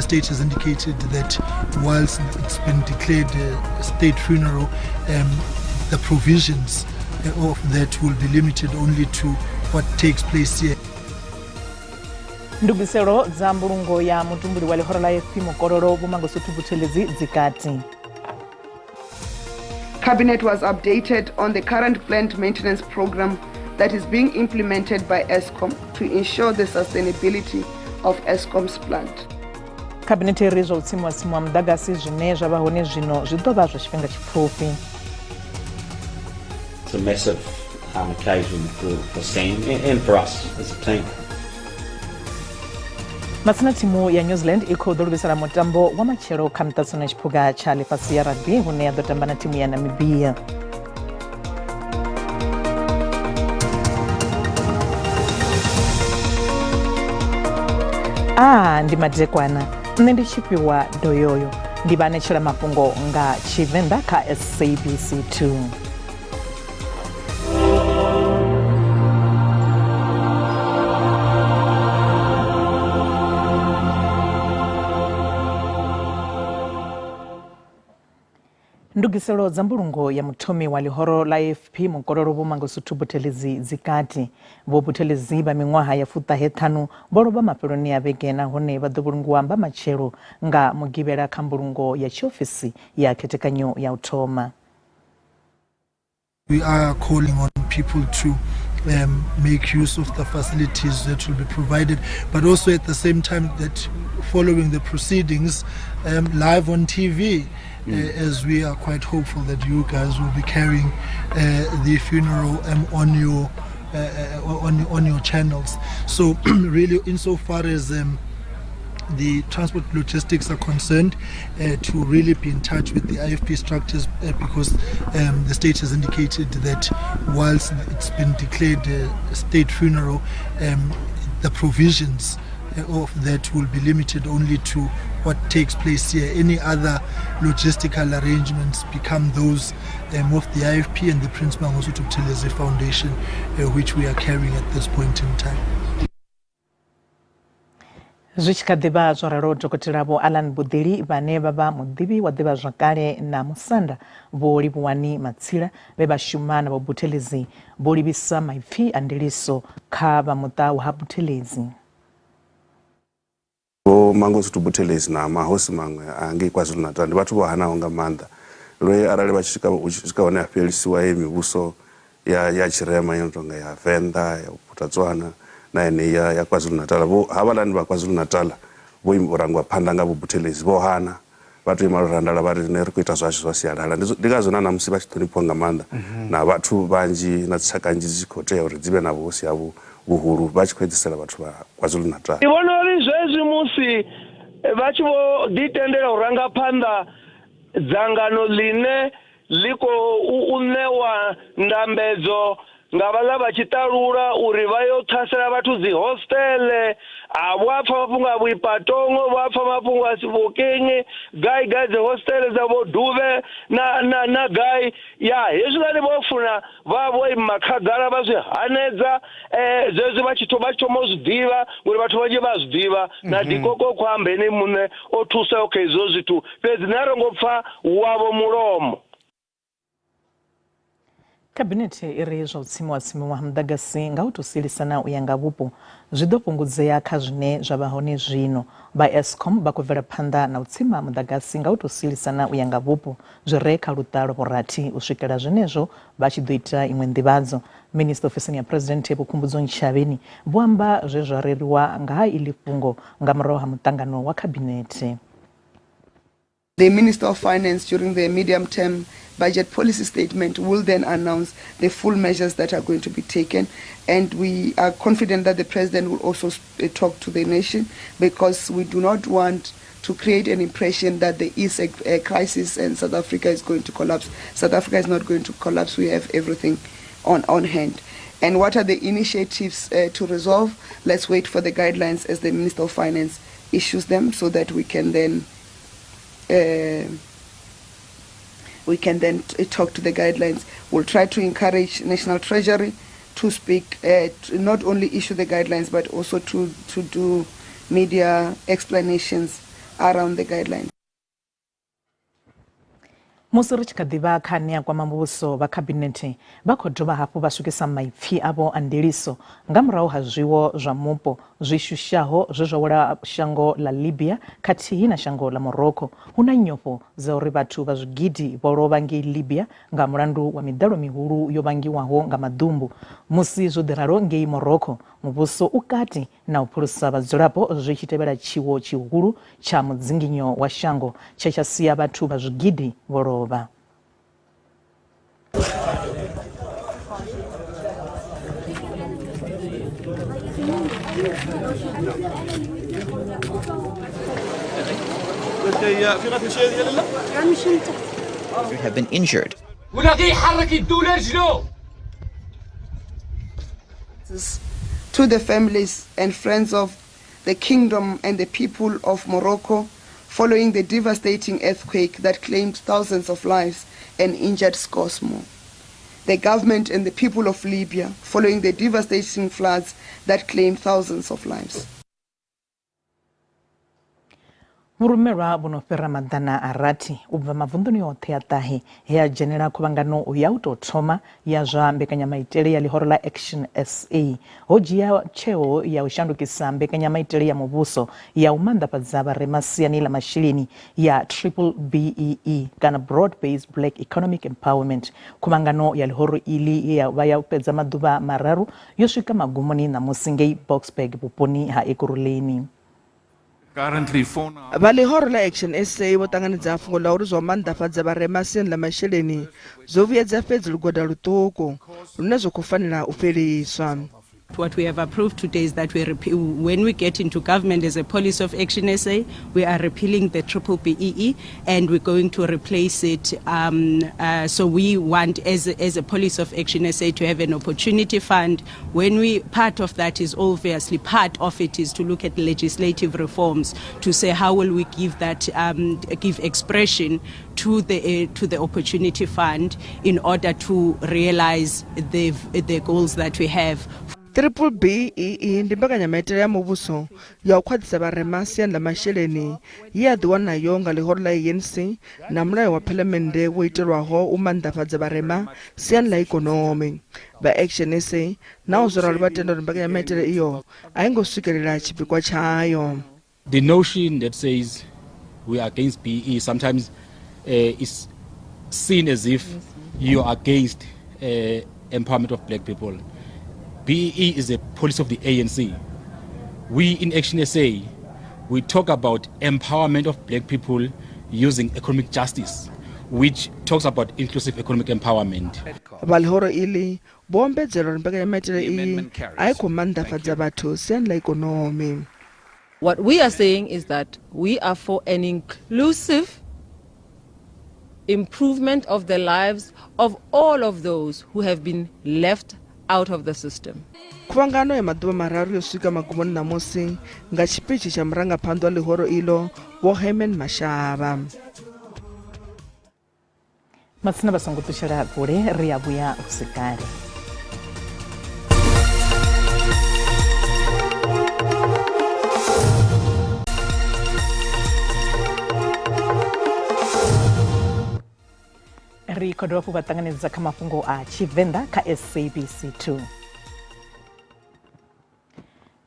state has indicated that whilst it's been declared a state funeral, the provisions of that will be limited only to what takes place here. Ndugisero za mbulungo ya mutumbuli wa lihoro la FP mukororo bumangosutu buthelezi zikati. Cabinet was updated on the current plant maintenance program that is being implemented by ESCOM to ensure the sustainability of ESCOM's plant. Cabinet irizo utsimwa simwa mdagasi zvine zvabahone zvino zvidova zvachifenga chipfupi. It's a massive occasion for Sam and for us as a team. Matsina timu ya New Zealand ikhodolubisala mutambo wa machero kha mtatsona chiphuga cha lifasi ya rugby hune yadotamba na timu ya Namibia. Ndi madekwana nne ndi chipiwa doyoyo ndi banetshela mafhungo nga Tshivenda kha SABC 2. Ndugiselo za mbulungo ya muthomi wa lihoro la FP mukororo bumangosutu buthelezi zikati bo buthelezi ba mingwaha ya futa hethanu bolo ba mapeloni ya vekena hone ba dobulungu amba machero nga mugibela kha mbulungo ya chiofisi ya khetekanyo ya uthoma. We are calling on people to make use of the facilities that will be provided, but also at the same time that following the proceedings live on TV, as we are quite hopeful that you guys will be carrying the funeral on your channels. So really, insofar as the transport logistics are concerned, to really be in touch with the IFP structures, because the state has indicated that whilst it's been declared a state funeral, the provisions of that will be limited only to what takes place here. Any other logistical arrangements become those of the IFP and the Prince Mangosuthu Buthelezi Foundation, which we are carrying at this point in time. Zvichikadhiva zvararo dhokoteravo Alan Budhiri vane vava mudhivi wadhiva zvakare namusanda vori vuwani matsira vevashumana vabuthelezi volivisa maipfi andiliso kha vamuta wa Buthelezi. Mangosuthu Buthelezi na mahosi mamwe ange KwaZulu-Natal ndi vathu vohanawo nga manda lwe arali vachikaona yafelisiwa mivhuso ya chirema inotonga ya Venda ya Botswana na ene ya KwaZulu-Natal havalani va KwaZulu-Natal voimborangwa phanda nga Buthelezi vohana vathu imalorandala vari neri kuita zvasho zva sialala ndikazona namusi vachithonipwa nga manda na vathu vanji na tshaka nji dzikhotea uri dzive na vosi yavo vuhuru vachikwedzisela vathu va KwaZulu-Natal. Ivona uri zvezvi musi vachivo ditendera uranga phanda dzangano line liko unewa ndambedzo ngavala vachitarura uri vayothasela vathu dzihostele avapfa mapunga bwipatongo vapfa mapunga Sebokeng gai the hostele za Boduve na gai ya hezwi vale vofuna vavo imakhagara vazvihanedza zvezvi vachitoma zvidiva uri vathu vanji vazvidiva na dikoko kwambeni mune othusa izvo zvithu pedzi narongopfa wavo mulomo. Kabinete iri zvautsimiwa mudagasi ngautotsilisana uyanga vupo zvidopungudzeya kha zvine zvavahone zvino ba ESCOM bakubvela phanda na utsima mudagasi ngautotsilisana uyanga vupo zvire kha lutalo vorati usvikela zvenezvo vachidoita imwe ndivadzo. Minister ofisini ya President Bukhumbudzo Nchaveni voamba zvezvareriwa nga ili fungo nga murahu ha mutangano wa kabinete. The Minister of Finance during the medium-term budget policy statement will then announce the full measures that are going to be taken, and we are confident that the President will also talk to the nation, because we do not want to create an impression that there is a crisis and South Africa is going to collapse. South Africa is not going to collapse. We have everything on hand. And what are the initiatives to resolve? Let's wait for the guidelines as the Minister of Finance issues them, so that we can then talk to the guidelines. We'll try to encourage National Treasury to speak, to not only issue the guidelines, but also to do media explanations around the guidelines. musi ri tshi kha ḓivha kha nia kwama muvhuso vha khabinete vha khou dovha hafhu vha swikisa maipfi avho a ndiliso nga murahu ha zwiwo zwa mupo zwi shushaho zwe zwa wela shango la Libya khathihi na shango la Morocco. Hu na nyofho dza uri vhathu vha zwigidi vho lovha ngei Libya nga mulandu wa miḓalo mihulu yo vhangiwaho nga maḓumbu. Musi zwo ḓiralo ngei Morocco, muvhuso u kati na u phulusa vhadzulapo zwi tshi tevhela tshiwo tshihulu tsha mudzinginyo wa shango tshe tsha sia vhathu vha zwigidi vho lovha. have been injured. To the families and friends of the kingdom and the people of Morocco following the devastating earthquake that claimed thousands of lives and injured scores more. The government and the people of Libya following the devastating floods that claimed thousands of lives. Vhurumelwa vhu no fhira maḓana a rathi u bva mavunḓuni oṱhe a ṱahe he a dzhenela khuvhangano ya u tou thoma ya zwa mbekanyamaitele ya ḽihoro ḽa Action SA ho dzhia tsheo ya u shandukisa mbekanyamaitele ya muvhuso ya u maanḓafhadza vharema siani ḽa masheleni ya BBEE kana Broad Based Black Economic Empowerment. Khuvhangano ya ḽihoro iḽi ya vha ya u fhedza maḓuvha mararu yo swika magumoni ṋamusi ngei Boksburg vhuponi ha Ekurhuleni. Vha ḽihoro ḽa Action SA vho ṱanganedza fhungo ḽa uri zwa u maanḓafhadza vharema siani ḽa masheleni zwo vhuedza fhedzi lugoda luṱuku lune zwa khou fanela u fheliswa. What we have approved today is that when we get into government as a policy of Action SA, we are repealing the BBEE and we're going to replace it. So we want, as a policy of Action SA, to have an opportunity fund. Part of that is obviously, part of it is to look at legislative reforms to say how will we give that, give expression to the opportunity fund in order to realize the goals that we have. BBEE ndi mbekanyamaitele ya muvhuso ya u khwaṱhisa vharema siani ḽa masheleni ye a ḓiwana nayo nga ḽihoro ḽa ANC na mulayo wa phalamennde wo itelwaho u maanḓafhadza vharema siani ḽa ikonomi. Vha Action SA naho zwo ralo vha tenda uri mbekanyamaitele iyo a i ngo swikelela tshipikwa tshayo. The notion that says we are against BEE sometimes is seen as if you are against empowerment of black people. BEE is a policy of the ANC. We in Action SA, we talk about empowerment of black people using economic justice, which talks about inclusive economic empowerment. Valihoro ili bombedzelo uri mbekanyamaitele iyi a i khou maanḓafhadza vhathu siani ḽa ikonomi. What we are saying is that we are for an inclusive improvement of the lives of all of those who have been left out of the system. Khuvhangano ya maḓuvha mararu yo swika magumoni ṋamusi nga tshipitshi tsha murangaphanḓa wa ḽihoro iḽo Vho Herman Mashava. Matsina vha songo ṱutshela kule ri a vhuya vhusikali. Ri khou dovha hafhu vha ṱanganedza kha mafhungo a Tshivenda kha SABC 2.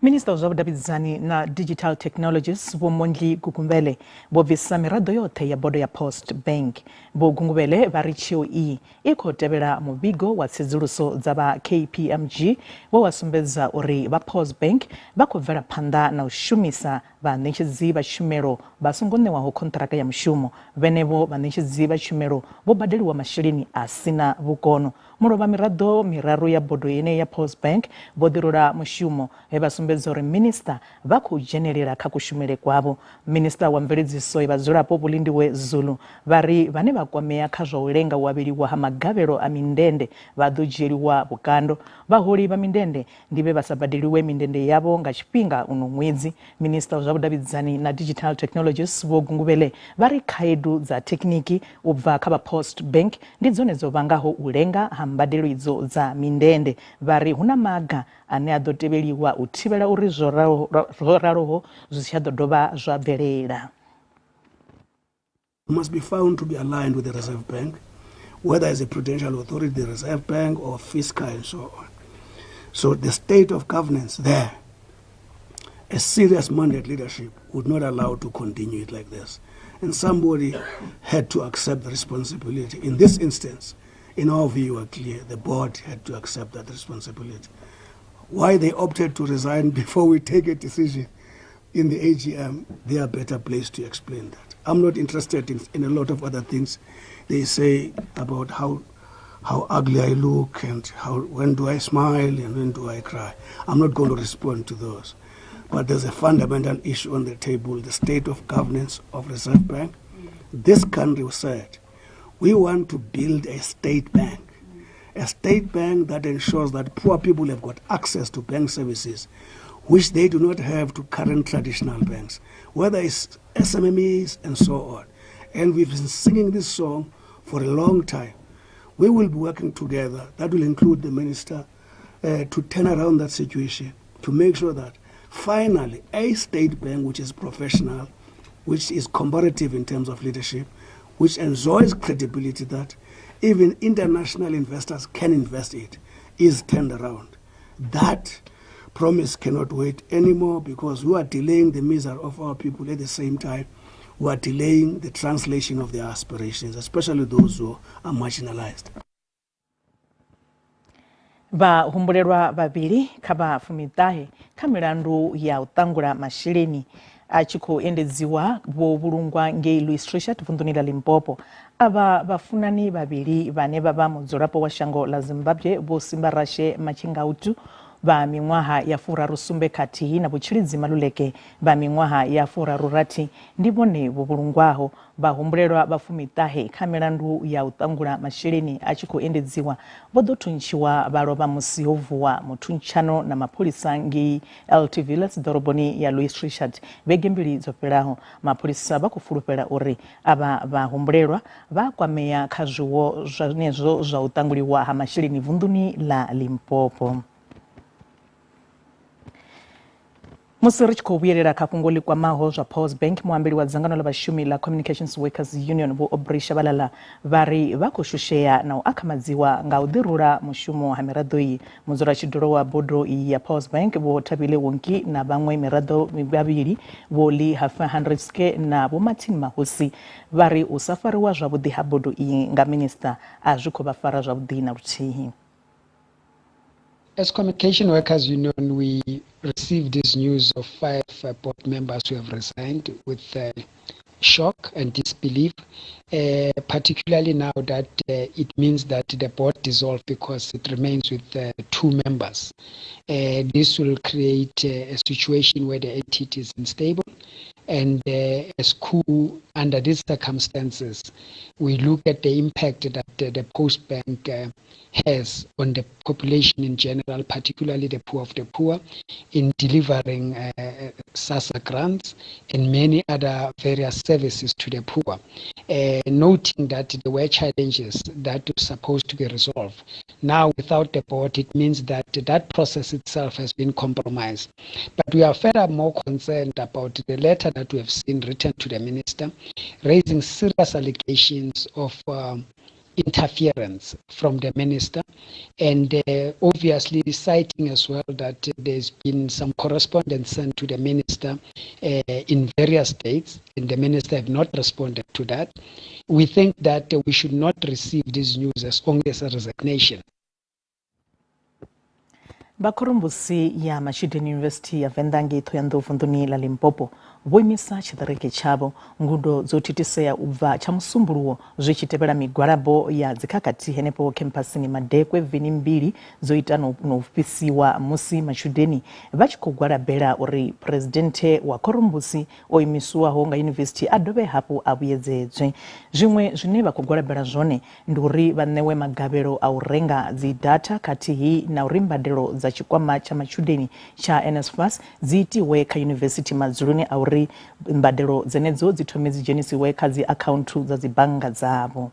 Minister wa zwa vhudavhidzani na Digital Technologies Vho Mondli Gugumvele vho bvisa miraḓo yoṱhe ya bodo ya Post Bank. Vho Gugumvele vha ri tsheo iyi i khou tevhela muvhigo wa tsedzuluso dza vha KPMG wo wa sumbedza uri vha Post Bank vha khou bvela phanḓa na u shumisa vhaṋetshedzi vha tshumelo vha songo ṋewaho konṱiraka ya mushumo. Vhenevho vhaṋetshedzi vha tshumelo vho badeliwa masheleni a sina vhukono. Mulovha miraḓo miraru ya bodo yeneyi ya Post Bank vho ḓirula mushumo he vha sumbedza uri minista vha khou dzhenelela kha kushumele kwavho. Minista wa mveledziso ya vhadzulapo Vhulindiwe Zulu vha ri vhane vha kwamea kha zwa u lenga u avheliwa ha magavhelo a mindende vha ḓo dzhieliwa vhukando. Vhaholi vha mindende ndi vhe vha sa badeliwe mindende yavho nga tshifhinga uno ṅwedzi. Minista wa zwa vhudavhidzani na Digital Technologies Vho Gugumvele vha ri khaedu dza thekhiniki u bva kha vha Post Bank ndi dzone dzo vhangaho u lenga ha mbadelo idzo dza mindende. Vha ri huna maga ane a ḓo tevheliwa u thivhela uri zwo raloho zwi si tsha ḓo dovha zwa bvelela. must be found to be aligned with the Reserve Bank, whether as a prudential authority, the Reserve Bank, or fiscal and so on. So the state of governance there, a serious mandate leadership would not allow to continue it like this. And somebody had to accept the responsibility. In this instance, in our view, are clear. The board had to accept that responsibility. Why they opted to resign before we take a decision in the AGM, they are better placed to explain that. I'm not interested in a lot of other things they say about how ugly I look and when do I smile and when do I cry. I'm not going to respond to those. But there's a fundamental issue on the table, the state of governance of Reserve Bank. This country said, we want to build a state bank that ensures that poor people have got access to bank services which they do not have to current traditional banks, whether it's SMMEs and so on. And we've been singing this song for a long time. We will be working together, that will include the minister, to turn around that situation, to make sure that finally a state bank which is professional, which is comparative in terms of leadership, which enjoys credibility that even international investors can invest in, is turned around. That promise cannot wait anymore because we are delaying the misery of our people at the same time. We are delaying the translation of their aspirations, especially those who are marginalized. Bahumbulerwa babiri kaba fumitahe kamilandu ya utangula mashileni achiko endeziwa bo bulungwa nge Louis Trichet vundunila Limpopo aba bafunani babiri bane baba muzolapo wa shango la Zimbabwe bo simbarashe machinga utu ba mingwaha ya fura rusumbe kati na buchilizi maluleke ba mingwaha ya fura rurati ndibone bubulungwaho bahumbulelwa bafumitahe kamelandu ya utangula mashileni achiko endeziwa bodotunchiwa baloba musiovuwa mutunchano na mapolisa ngi LTV let's doroboni ya Louis Trichet begembili zopelaho mapolisa bakufulupela uri aba bahumbulelwa bakwameya kajuwo janezo za utanguliwa ha mashileni vunduni la Limpopo. Musirich kubuyerera kakungoli kwa maho ja Pause Bank muambili wa zangano la bashumi la Communications Workers Union bu obrisha balala bari bakushushea na akamaziwa ngaudirura mushumo hameradoi muzura chidoro wa bodo ya Pause Bank bo tabile wonki na bangwe merado mibabiri boli hafa 100k na bo Martin Mahosi bari usafari wa jabudi habodo nga minister ajuko bafara jabudi na ruchihi. As Communication Workers Union, we received this news of 5 board members who have resigned with shock and disbelief, particularly now that it means that the board dissolved because it remains with 2 members. This will create a situation where the entity is unstable. And as coup, under these circumstances, we look at the impact that the Post Bank has on the population in general, particularly the poor of the poor, in delivering SASSA grants and many other various services to the poor. Noting that there were challenges that were supposed to be resolved. Now, without the board, it means that that process itself has been compromised. But we are furthermore concerned about the letter that we have seen written to the minister, raising serious allegations of interference from the minister, and obviously citing as well that there's been some correspondence sent to the minister in various states, and the minister have not responded to that. We think that we should not receive this news as only as a resignation. Bakurumbusi ya Mashidin University ya Vendangi Toyando Funduni la Limpopo boimisa chidareke chabo ngudo zotitise ya uva chamusumburuo zvichitebera migwarabo ya zikakati henepo campusini madekwe vini mbiri zoita novupisiwa musi machudeni vachikogwara bera uri presidente wa Korumbusi oimisuwa honga university adobe hapo abuyedzedzwe zvimwe zvine vakogwara bera zvone nduri vanewe magabero aurenga zidata kati hii na urimbadero za chikwama cha machudeni cha NSFAS ziitiwe ka university mazuruni auri mbadero zenedzo zitomezi jenisi weka zi accountu za zibanga zabo.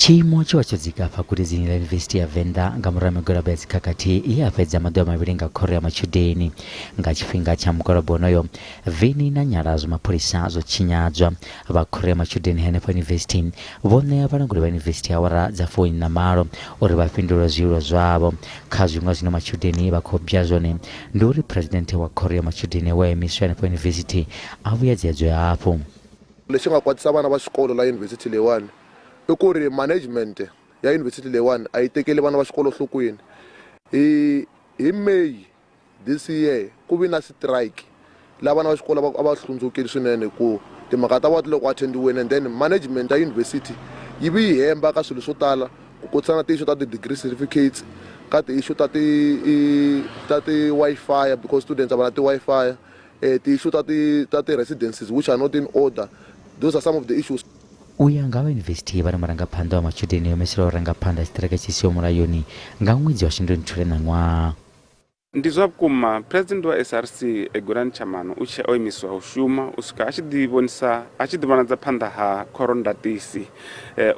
chimo chiwachodzika pakurizini la yunivhesiti ya Venda nga murahu migwalabo ya dzikhakati iye apedza madowa maviri nga khoro ya machudeni nga chifhinga cha mugwalabo onoyo vini na nyala zomapholisa zochinyadzwa va khoro ya machudeni henefho yunivhesiti vone valanguli va yunivhesiti awara dza 4 na malo uri vafhindula zwiwo zwavo kha zwiṅwe zwino machudeni vha khou bya zwone ndi uri phuresidennde wa khoro ya machudeni wa emiswa henefho yunivhesiti a vuyedzedzwe hafhu. Lexi nga kwatisa vana va xikolo la yunivhesiti leyiwani i ku ri management ya yunivhesiti leyiwani a yi tekeli vana va xikolo nhlokweni. Hi May this year ku vi na strike la vana va xikolo a va hlundzukile swinene ku timhaka ta vona loko attendiweni, and then management ya yunivhesiti yi vi yi hemba ka swilo swo tala ku kotsana ti-issue ta ti-degree certificates, ka ti-issue ta ti-Wi-Fi because students a va na ti-Wi-Fi, ti-issue ta ti-residences which are not in order. Those are some of the issues. Uya nga va yunivhesiti vari murangaphanḓa wa machudeni yomesela urangaphanḓa chiṱireke chisiho mulayoni nga ṅwedzi wa shundunthule na ṅwaha. Ndi zwa vhukuma president wa SRC Egorani Chamano u tshe o imiswa u shuma u swika a tshi ḓivhonadza phanḓa ha khorondatisi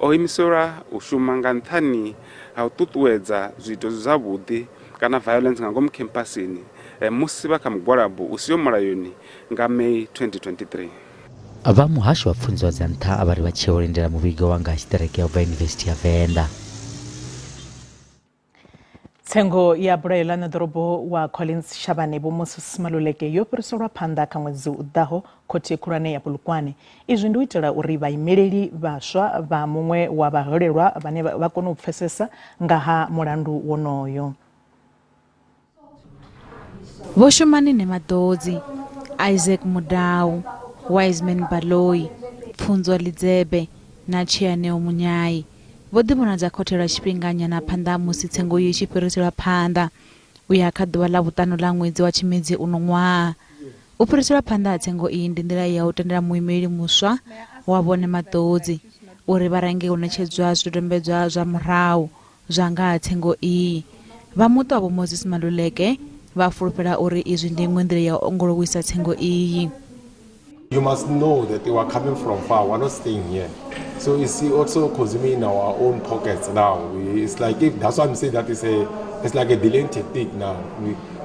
o imiswa u shuma nga nṱhani ha u ṱuṱuwedza zwiito zwavhuḓi kana violence nga ngomu kempasini musi vha kha mugwalabo u siho mulayoni nga May 2023. Va muhasho wa pfunzo dza nṱha vari vha tsheo lindela muvhigo wa nga tshiṱireke wa yunivhesiti ya Venda. Tsengo ya bulayo na ḓorobo wa Collins Shabane vho Moses Maluleke yo fhiriselwa phanḓa kha ṅwedzi u ḓaho khothe khulwane ya Polokwane. Izwi ndi u itela uri vhaimeleli vhaswa vha muṅwe wa vhaholelwa vhane vha kone u pfesesa nga ha mulandu wonoyo. Vho Shumanine Madodzi, Isaac Mudau, Wiseman Baloyi, Pfunzo Lidzebe na Chianeo Munyai vho ḓivhonadza khothe lwa tshifhinganyana phanḓa musi tsengo iyi tshi fhiriselwa phanḓa u ya kha ḓuvha ḽa vhuṱanu ḽa ṅwedzi wa Tshimedzi uno ṅwaha. U fhiriselwa phanḓa ha tsengo iyi ndi nḓila ya u tendela muimeli muswa wa vhone Madodzi uri vha range u ṋetshedzwa zwidodombedzwa zwa murahu zwa nga ha tsengo iyi. Vha muṱa wa Vho Moses Maluleke vha fulufhela uri izwi ndi iṅwe nḓila ya u ongolowisa tsengo iyi. You must know that they were coming from far, we're not staying here. So it's also consuming in our own pockets now. It's like if that's why I'm saying that it's like a delaying tactic now.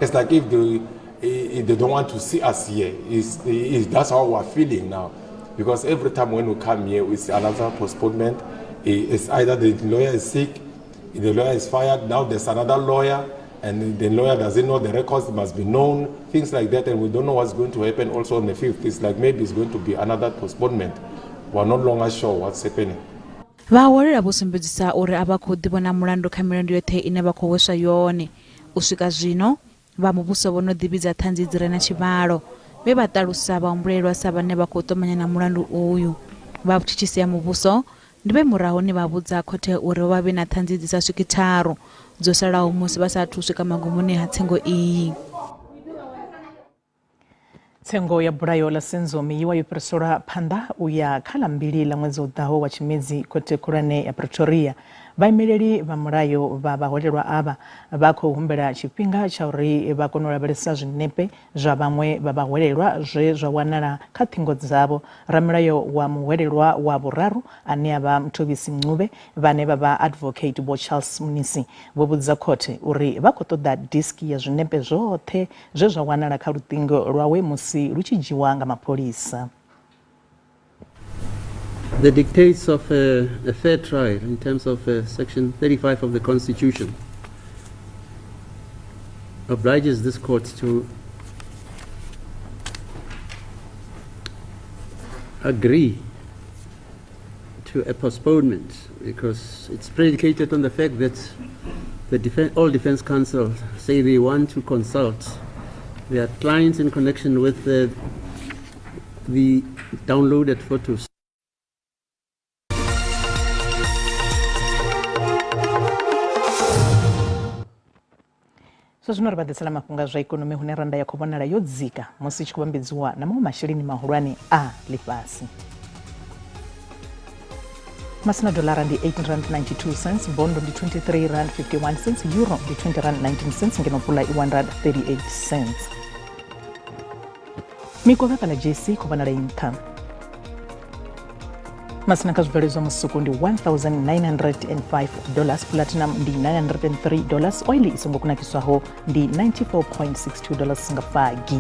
It's like if they don't want to see us here. That's how we're feeling now. Because every time when we come here, it's another postponement. It's either the lawyer is sick, the lawyer is fired, now there's another lawyer, and the lawyer doesn't know the records must be known, things like that, and we don't know what's going to happen also on the 5th. It's like maybe it's going to be another postponement. We're no longer sure what's happening. Vhaholelwa vho sumbedzisa uri a vha khou ḓivhona mulandu kha milandu yoṱhe ine vha khou hweswa yone. U swika zwino, vha muvhuso vho no ḓivhidza ṱhanzi dzi re na tshivhalo vhe vha ṱalusa vhahumbulelwa sa vhane vha khou ṱumanya na mulandu uyu. Vha vhutshitshisi ya muvhuso ndi vhe murahuni vha vhudza khothe uri vha vhe na ṱhanzi dzi sa swiki 3 dzo salaho musi vha sathu swika magumoni ha tsengo iyi. Tsengo ya bulayo la Senzomi yiwa yo fhiriselwa phanḓa u ya kha ḽa 2 ḽa ṅwedzi u ḓaho wa Tshimedzi khothe khulwane ya Pretoria. Vhaimeleli vha mulayo vha vhaholelwa ava vha khou humbela tshifhinga tsha uri vha kone u lavhelesa zwinepe zwa vhaṅwe vha vhaholelwa zwe zwa wanala kha ṱhingo dzavho. Ramulayo wa muholelwa wa vhuraru ane a vha Mthobisi Mncube vhane vha vha advocate Vho Charles Munisi vho vhudza khothe uri vha khou ṱoḓa diski ya zwinepe zwoṱhe zwe zwa wanala kha luṱingo lwawe musi lu tshi dzhiwa nga mapholisa. The dictates of a fair trial in terms of Section 35 of the Constitution obliges this court to agree to a postponement because it's predicated on the fact that all defense counsel say they want to consult their clients in connection with the downloaded photos. So zwino ri vhaḓisela mafhungo zwa ikonomi hune randa ya khou vhonala yo dzika musi tshi khou vhambedziwa na maṅwe masheleni mahulwane a ḽifhasi. Masina dolara ndi 18.92 cents, bondo ndi 23.51 cents, euro ndi 20.19 cents, ngeno pula i 1.38 cents. Mikovha kana JC khou vhonala i nṱha. masina ka zwibveledzwa musuku ndi $1,905, platinum ndi $903, oil isongo kunakiswaho ndi $94.62 nga fagi.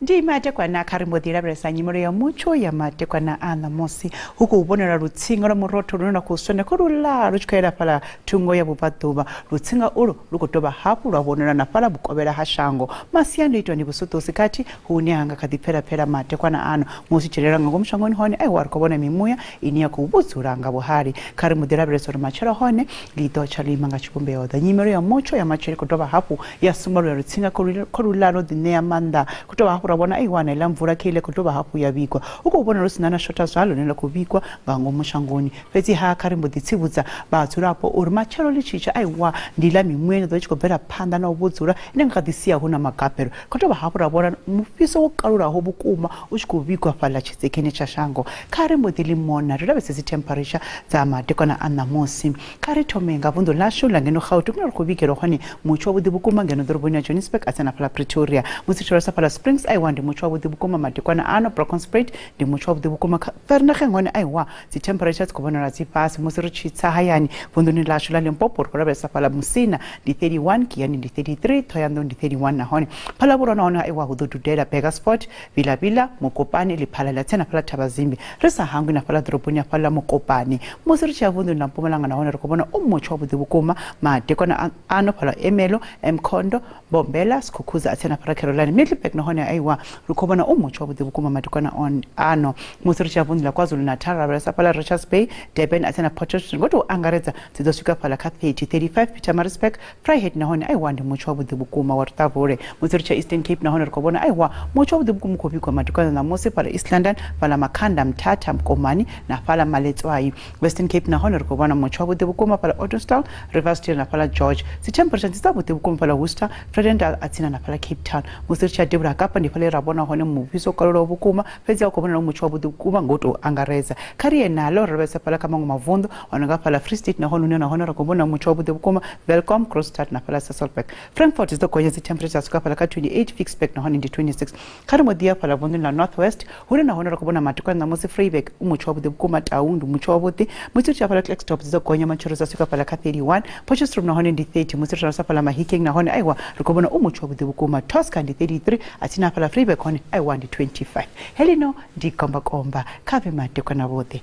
Ndi matekwana kharimodhira bresa nyimoro ya mucho ya matekwana ana mosi huko ubonera rutsinga ra moroto runa kusone ko rula ruchikaira pala tungo ya bupatuba rutsinga uru rukotoba hapu rwabonera na pala bukobera hashango masiyando ito ni busuto sikati hune hanga kadipera pera matekwana ano mosi cherera ngo mshangoni hone ai war kobona mimuya inia ko ubuzuranga buhari kharimodhira bresa machara hone lito chali manga chipumbe yoda nyimoro ya mucho ya macheri kotoba hapu ya sumaru ya rutsinga ko rula no dine amanda kutoba hapu rabona aiwana ila mvura kile kutoba hapu yabikwa uko ubona rusinana shota zwalo nela kubikwa ngango mushangoni fezi ha karimbo ditsibutsa batsurapo urma chalo lichicha aiwa ndila mimwene dochiko bera phanda na ubudzura inengadisiya huna makapero kutoba hapu rabona mufiso wokalura hobukuma uchikubikwa pala chitsekene chashango karimbo dilimona rirabe sezi temperature za matekona anamosi kari tomenga vundo lasho langeno khautu kuna kubikero hani mucho budibukuma ngeno doroboni Johannesburg asana pala Pretoria musichora pala Springs wandi mucho wabudi bukuma matikwana ano Brackenspruit ndi mucho wabudi bukuma ferna khengone aiwa zi temperatures kubona razi pass musirichitsa hayani vunduni lasho la Limpopo korabe sapala Musina ndi 31 kiyani ndi 33 Thoyando ndi 31 na hone phala burona ona aiwa hududu dela Bega Sport Vilabila Mokopani liphala la tena phala Thabazimbi risa hangu na phala droboni ya phala Mokopani musiricha vundu na Mpumalanga na hone rekobona umucho wabudi bukuma matikwana ano phala Emelo Mkhondo Bombela Skhukuza atena phala Carolina Middleburg na hone aiwa rukobana umucho wabudi bukuma matikwana on ano musiricha vundi la KwaZulu Natal rabasa pala Richards Bay Durban atena Port ngoto angareza zidosika pala ka 35 Pietermaritzburg Vryheid na hone aiwa ndi mucho wabudi bukuma wartavore musiricha Eastern Cape na hone rukobana aiwa mucho wabudi bukuma kubikwa matikwana na Mose pala East London pala Makhanda Mthatha Mkomani na pala Maletswayi Western Cape na hone rukobana mucho wabudi bukuma pala Ottosdal Riversdale na pala George si temperature zisabudi bukuma pala Worcester Fredendal atina na pala Cape Town musiricha Debra Kapa ndi pala rabona hone muviso kalolo bukuma fezi yakobona no mucho wabudi bukuma ngoto angareza kariye nalo rebesa pala kama ngumavundo onanga pala Free State na hone na hone rakobona mucho wabudi bukuma Welcome Kroonstad na pala Sasolburg Frankfurt is the koyenzi temperature suka pala ka 28 Fixburg na hone ndi 26 karimodia pala vundo na Northwest hune na hone rakobona matukana na Mose Vryburg umucho wabudi bukuma Taundu mucho wabudi musiricha pala Klerksdorp is the konya manchero suka pala ka 31 Potchefstroom na hone ndi 30 musiricha pala Mahikeng na hone aiwa rakobona umucho wabudi bukuma Tosca ndi 33 atina pala Vryburg hone I want 25 helino ndi komba komba kabe matekwana bote